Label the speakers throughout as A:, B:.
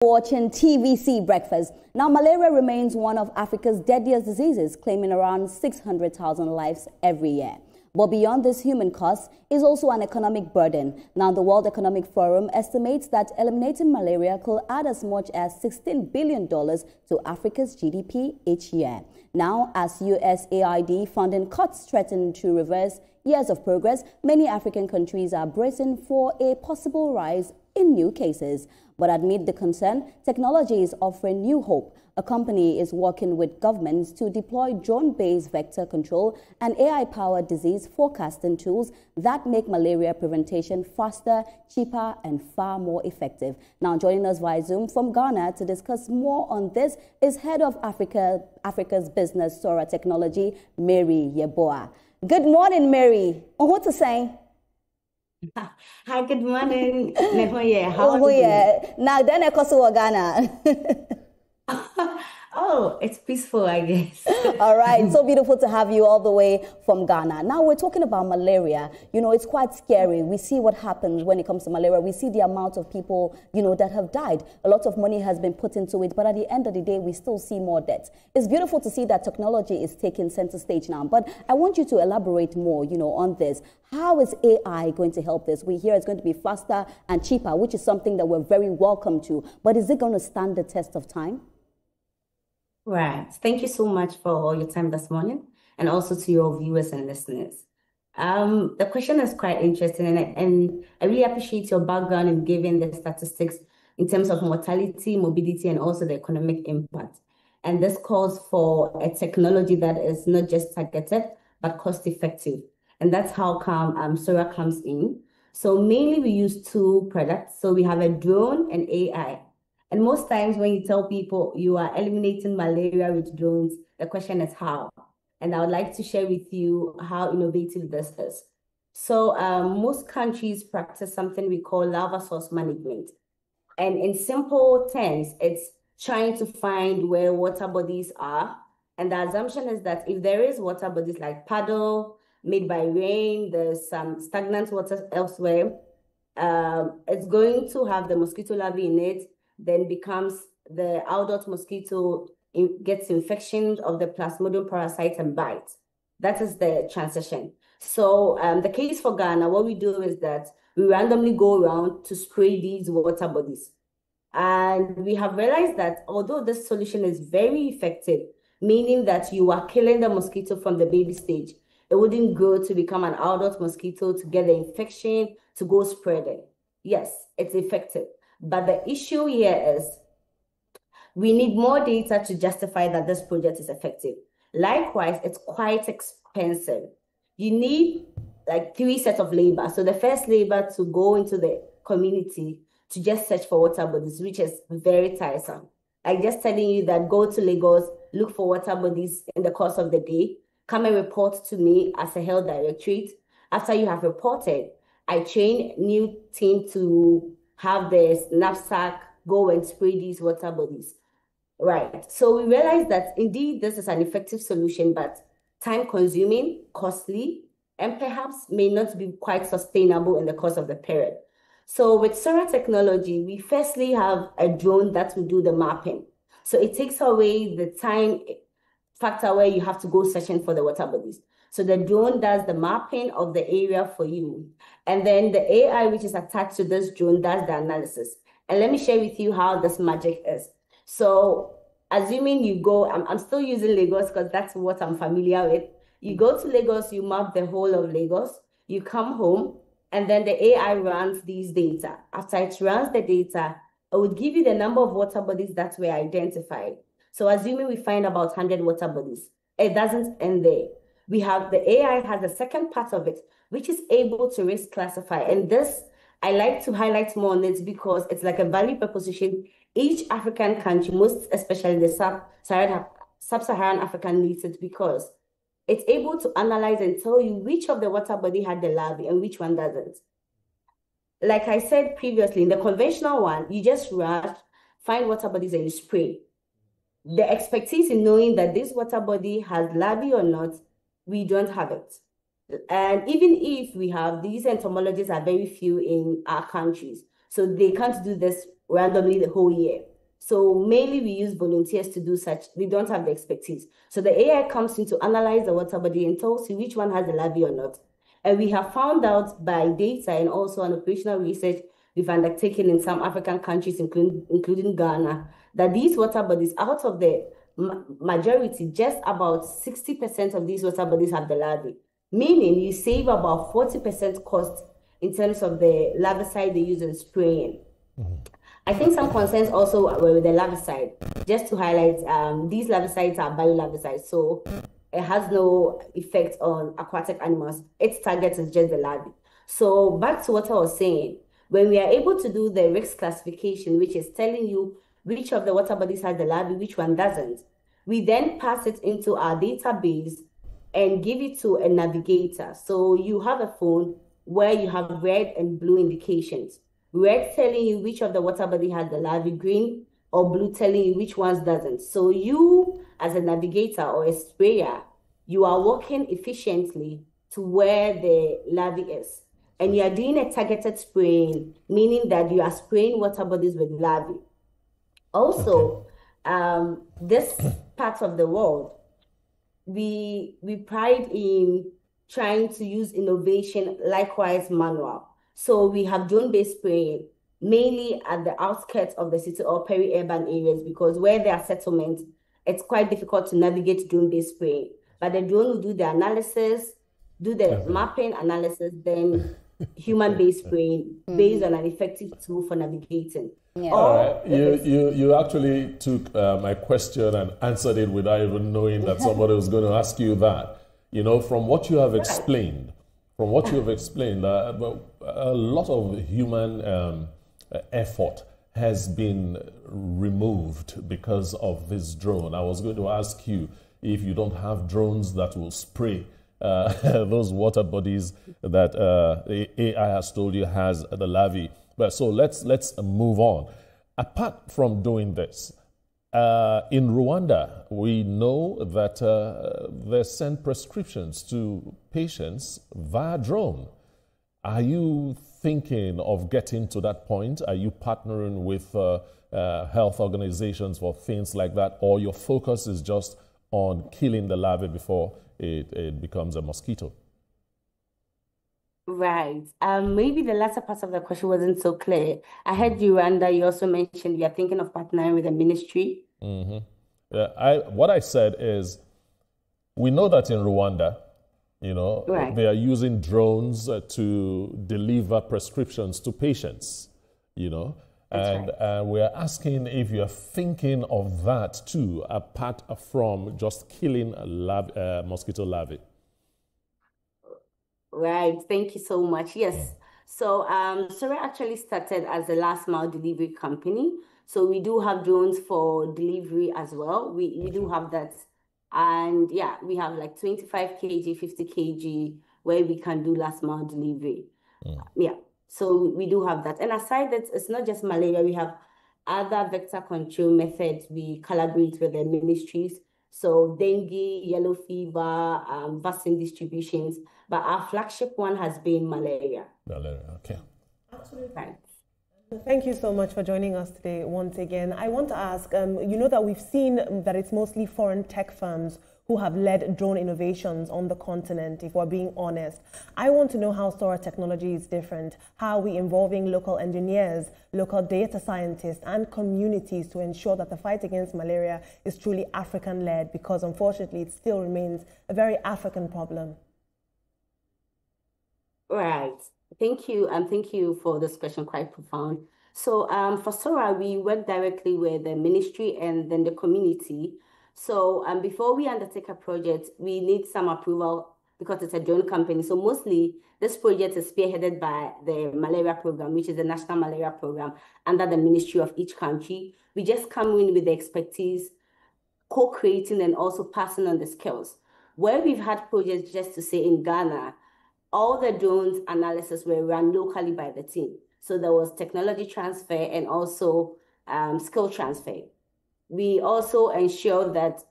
A: Watching TVC Breakfast. Now, malaria remains one of Africa's deadliest diseases, claiming around 600,000 lives every year. But beyond this human cost is also an economic burden. Now, the World Economic Forum estimates that eliminating malaria could add as much as $16 billion to Africa's GDP each year. Now, as USAID funding cuts threaten to reverse years of progress, many African countries are bracing for a possible rise in new cases. But amid the concern, technology is offering new hope. A company is working with governments to deploy drone-based vector control and AI-powered disease forecasting tools that make malaria prevention faster, cheaper, and far more effective. Now, joining us via Zoom from Ghana to discuss more on this is Head of Africa's Business Sora Technology, Mary Yeboah. Good morning, Mary. What to say?
B: Hi, good morning. How are you?
A: Now, then I go Ghana.
B: Oh, it's peaceful, I guess.
A: All right. So beautiful to have you all the way from Ghana. Now we're talking about malaria. You know, it's quite scary. We see what happens when it comes to malaria. We see the amount of people, that have died. A lot of money has been put into it. But at the end of the day, we still see more deaths. It's beautiful to see that technology is taking center stage now. But I want you to elaborate more, on this. How is AI going to help this? We hear it's going to be faster and cheaper, which is something that we're very welcome to. But is it going to stand the test of time?
B: Right. Thank you so much for your time this morning, and also to your viewers and listeners. The question is quite interesting, and I really appreciate your background in giving the statistics in terms of mortality, morbidity, and also the economic impact. And this calls for a technology that is not just targeted, but cost effective. And that's how come Sora comes in. So mainly we use two products. So we have a drone and AI. And most times when you tell people you are eliminating malaria with drones, the question is how. And I would like to share with you how innovative this is. So most countries practice something we call larva source management. And in simple terms, it's trying to find where water bodies are. And the assumption is that if there is water bodies like puddle made by rain, there's some stagnant water elsewhere, it's going to have the mosquito larvae in it, then becomes the adult mosquito gets infection of the Plasmodium parasite and bites. That is the transition. So the case for Ghana, what we do is that we randomly go around to spray these water bodies. And we have realized that although this solution is very effective, meaning that you are killing the mosquito from the baby stage, it wouldn't grow to become an adult mosquito to get the infection to go spreading. Yes, it's effective. But the issue here is we need more data to justify that this project is effective. Likewise, it's quite expensive. You need like 3 sets of labor. So the first labor to go into the community to just search for water bodies, which is very tiresome. Like just telling you that go to Lagos, look for water bodies in the course of the day, come and report to me as a health directorate. After you have reported, I train a new team to have the knapsack go and spray these water bodies. Right. So we realized that indeed this is an effective solution, but time-consuming, costly, and perhaps may not be quite sustainable in the course of the period. So with Sora technology, we firstly have a drone that will do the mapping. So it takes away the time factor where you have to go searching for the water bodies. So the drone does the mapping of the area for you. And then the AI, which is attached to this drone, does the analysis. And let me share with you how this magic is. So assuming you go, I'm still using Lagos because that's what I'm familiar with. You go to Lagos, you map the whole of Lagos, you come home, and then the AI runs these data. After it runs the data, it would give you the number of water bodies that were identified. So assuming we find about 100 water bodies, it doesn't end there. We have the AI has the second part of it, which is able to risk classify. And this, I like to highlight more on it because it's like a value proposition. Each African country, most especially the sub-Saharan African, needs it because it's able to analyze and tell you which of the water body had the larvae and which one doesn't. Like I said previously, in the conventional one, you just rush, find water bodies and you spray. The expertise in knowing that this water body has larvae or not, we don't have it. And even if we have, these entomologists are very few in our countries. So they can't do this randomly the whole year. So mainly we use volunteers to do such. We don't have the expertise. So the AI comes in to analyze the water body and tells you which one has the larvae or not. And we have found out by data and also on operational research we've undertaken in some African countries, including Ghana, that these water bodies, out of the majority, just about 60% of these water bodies have the larvae, meaning you save about 40% cost in terms of the larvicide they use in spraying. I think some concerns also were with the larvicide. Just to highlight, these larvicides are biolarvicides, so it has no effect on aquatic animals. Its target is just the larvae. So back to what I was saying, when we are able to do the risk classification, which is telling you which of the water bodies has the larvae, which one doesn't, we then pass it into our database and give it to a navigator. So you have a phone where you have red and blue indications. Red telling you which of the water body has the larvae, green or blue telling you which ones doesn't. So you, as a navigator or a sprayer, you are working efficiently to where the larvae is. And you are doing a targeted spraying, meaning that you are spraying water bodies with larvae. Also, this part of the world, we pride in trying to use innovation, likewise manual. So we have drone-based spraying, mainly at the outskirts of the city or peri-urban areas, because where there are settlements, it's quite difficult to navigate drone-based spraying. But the drone will do the analysis, do the mapping analysis, then human-based spraying based on an effective tool for navigating.
A: Yeah.
C: All right. You actually took my question and answered it without even knowing that somebody was going to ask you that. You know, from what you have explained, a lot of human effort has been removed because of this drone. I was going to ask you if you don't have drones that will spray those water bodies that the AI has told you has the larvae. But so let's move on. Apart from doing this, in Rwanda, we know that they send prescriptions to patients via drone. Are you thinking of getting to that point? Are you partnering with health organizations for things like that, or your focus is just on killing the larvae before it becomes a mosquito?
B: Right. Maybe the latter part of the question wasn't so clear. I heard you, Randa, you also mentioned you are thinking of partnering with the ministry.
C: What I said is, we know that in Rwanda, you know,
B: Right.
C: they are using drones to deliver prescriptions to patients, you know,
B: That's
C: and we are asking if you are thinking of that too, apart from just killing mosquito larvae.
B: Right. Thank you so much. Yes. So, Sora actually started as a last mile delivery company. So we do have drones for delivery as well. We do have that. And yeah, we have like 25 kg, 50 kg where we can do last mile delivery. Yeah. So we do have that. And aside that, it's not just malaria. We have other vector control methods. We collaborate with the ministries. So dengue, yellow fever, vaccine distributions. But our flagship one has been malaria.
C: Malaria, okay.
D: Absolutely.
B: Right.
D: Thank you so much for joining us today once again. I want to ask, you know that we've seen that it's mostly foreign tech firms who have led drone innovations on the continent, if we're being honest. I want to know how Sora Technology is different, how we're involving local engineers, local data scientists, and communities to ensure that the fight against malaria is truly African-led, because unfortunately it still remains a very African problem.
B: Right. Thank you. And thank you for this question, quite profound. So for Sora, we work directly with the ministry and then the community. So before we undertake a project, we need some approval because it's a drone company. So mostly this project is spearheaded by the malaria program, which is the national malaria program under the ministry of each country. We just come in with the expertise, co-creating and also passing on the skills. Where we've had projects, just to say in Ghana, all the drones analysis were run locally by the team. So there was technology transfer and also skill transfer. We also ensure that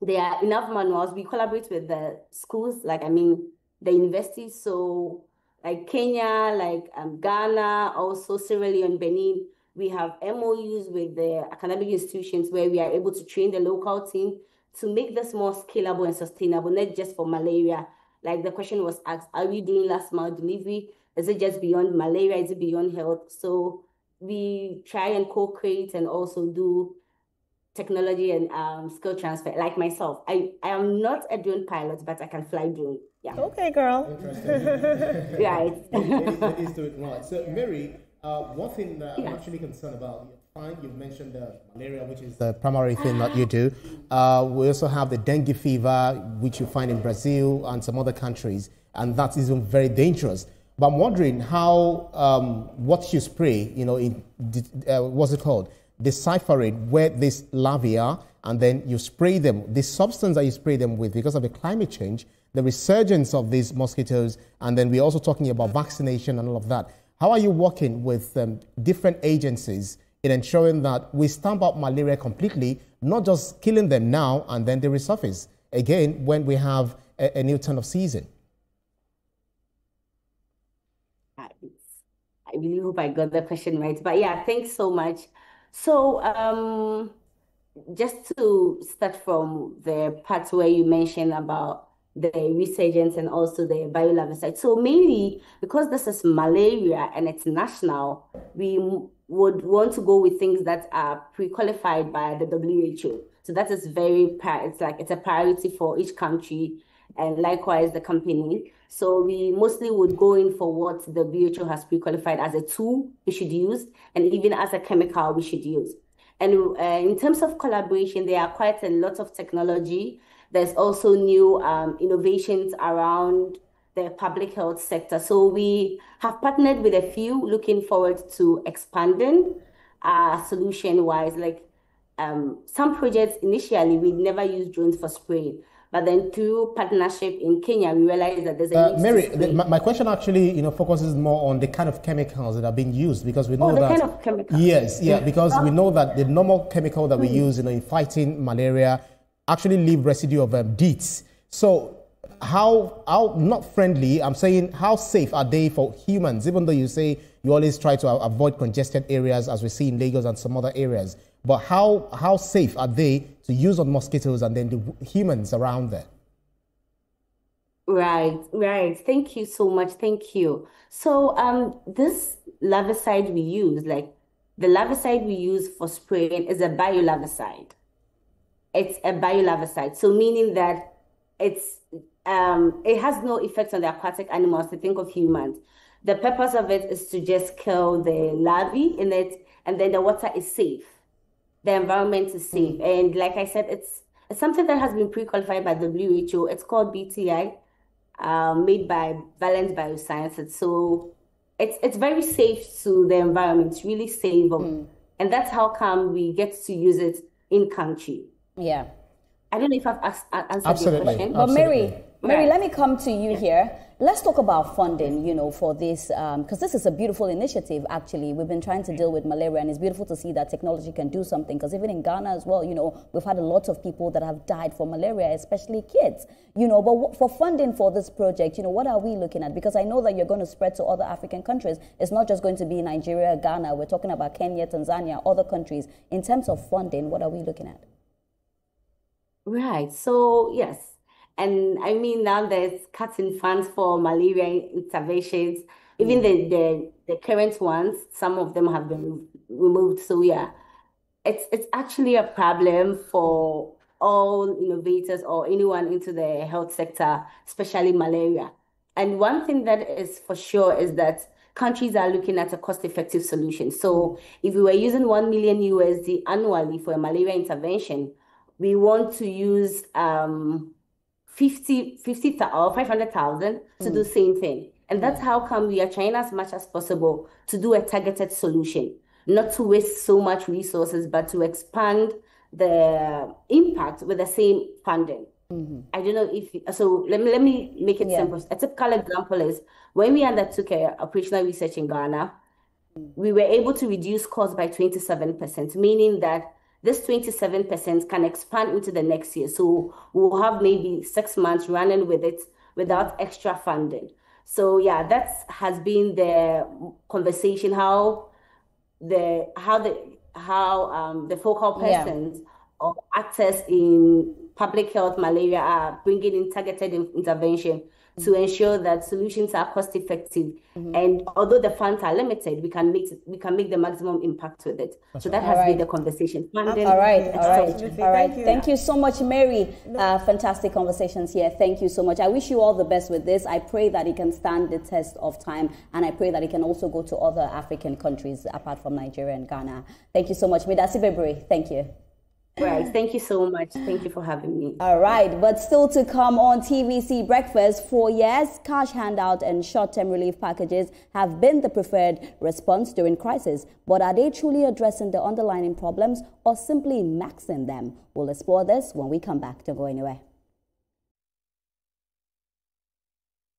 B: there are enough manuals. We collaborate with the schools, the universities. So like Kenya, like Ghana, also Sierra Leone, Benin. We have MOUs with the academic institutions where we are able to train the local team to make this more scalable and sustainable, not just for malaria. Like the question was asked, are we doing last mile delivery? Is it just beyond malaria? Is it beyond health? So we try and co-create and also do technology and skill transfer. Like myself, I am not a drone pilot, but I can fly drone. Yeah.
D: Okay, girl.
E: Interesting.
B: Right.
E: Ladies do it right. So, Mary, one thing that I'm actually concerned about, fine, you've mentioned malaria, which is the primary thing that you do. We also have the dengue fever, which you find in Brazil and some other countries, and that is very dangerous. But I'm wondering how, what you spray, you know, in, what's it called? Decipher it, where these larvae are, and then you spray them. The substance that you spray them with, because of the climate change, the resurgence of these mosquitoes, and then we're also talking about vaccination and all of that. How are you working with different agencies in ensuring that we stamp out malaria completely, not just killing them now and then they resurface again when we have a new turn of season?
B: I really hope I got the question right. But yeah, thanks so much. So just to start from the part where you mentioned about the resurgence and also the biolarvicide. So mainly because this is malaria and it's national, we would want to go with things that are pre-qualified by the WHO. So that is it's a priority for each country and likewise the company. So we mostly would go in for what the WHO has pre-qualified as a tool we should use, and even as a chemical we should use. And in terms of collaboration, there are quite a lot of technology. There's also new innovations around the public health sector. So we have partnered with a few, looking forward to expanding solution-wise. Like some projects initially, we never used drones for spraying. But then through partnership in Kenya, we realized that there's a need
E: Mary, my question actually, focuses more on the kind of chemicals that are being used, because we know that
B: kind of chemicals.
E: Yes, yeah, because we know that the normal chemical that we use, in fighting malaria, actually leave residue of DEETs. So how not friendly, I'm saying how safe are they for humans, even though you say you always try to avoid congested areas as we see in Lagos and some other areas. But how safe are they to use on mosquitoes and then the humans around there?
B: Right. Thank you so much. Thank you. So this larvicide we use, like the larvicide we use for spraying is a biolarvicide. It's a biolarvicide. So meaning that it has no effect on the aquatic animals, to think of humans. The purpose of it is to just kill the larvae in it, and then the water is safe. The environment is safe. And like I said, it's something that has been pre-qualified by WHO. It's called BTI, made by Valent Biosciences. So it's very safe to the environment. It's really safe. And that's how come we get to use it in country.
A: Yeah.
B: I don't know if I've answered your question.
A: But Mary, let me come to you here. Let's talk about funding, for this, because this is a beautiful initiative, actually. We've been trying to deal with malaria, and it's beautiful to see that technology can do something, because even in Ghana as well, we've had a lot of people that have died from malaria, especially kids, but for funding for this project, what are we looking at? Because I know that you're going to spread to other African countries. It's not just going to be Nigeria, Ghana. We're talking about Kenya, Tanzania, other countries. In terms of funding, what are we looking at?
B: Right. So, yes. And I mean, now there's cuts in funds for malaria interventions. Even the current ones, some of them have been removed. So yeah, it's actually a problem for all innovators or anyone into the health sector, especially malaria. And one thing that is for sure is that countries are looking at a cost-effective solution. So if we were using 1 million USD annually for a malaria intervention, we want to use 50 or 500,000 to do the same thing. And that's how come we are trying as much as possible to do a targeted solution, not to waste so much resources, but to expand the impact with the same funding. I don't know so let me make it simple. A typical example is when we undertook operational research in Ghana, we were able to reduce costs by 27%, meaning that this 27% can expand into the next year. So we'll have maybe 6 months running with it without extra funding. So yeah, that has been the conversation, how the focal persons or actors in public health malaria are bringing in targeted intervention to ensure that solutions are cost effective. And although the funds are limited, we can make the maximum impact with it. So that has been the conversation.
A: All right. Thank you so much, Mary. Fantastic conversations here. Thank you so much. I wish you all the best with this. I pray that it can stand the test of time, and I pray that it can also go to other African countries apart from Nigeria and Ghana. Thank you so much. Thank you.
B: Right. Thank you so much. Thank you for having me.
A: All right. But still to come on TVC Breakfast, for years, cash handout and short-term relief packages have been the preferred response during crisis. But are they truly addressing the underlying problems or simply maxing them? We'll explore this when we come back. Don't go anywhere.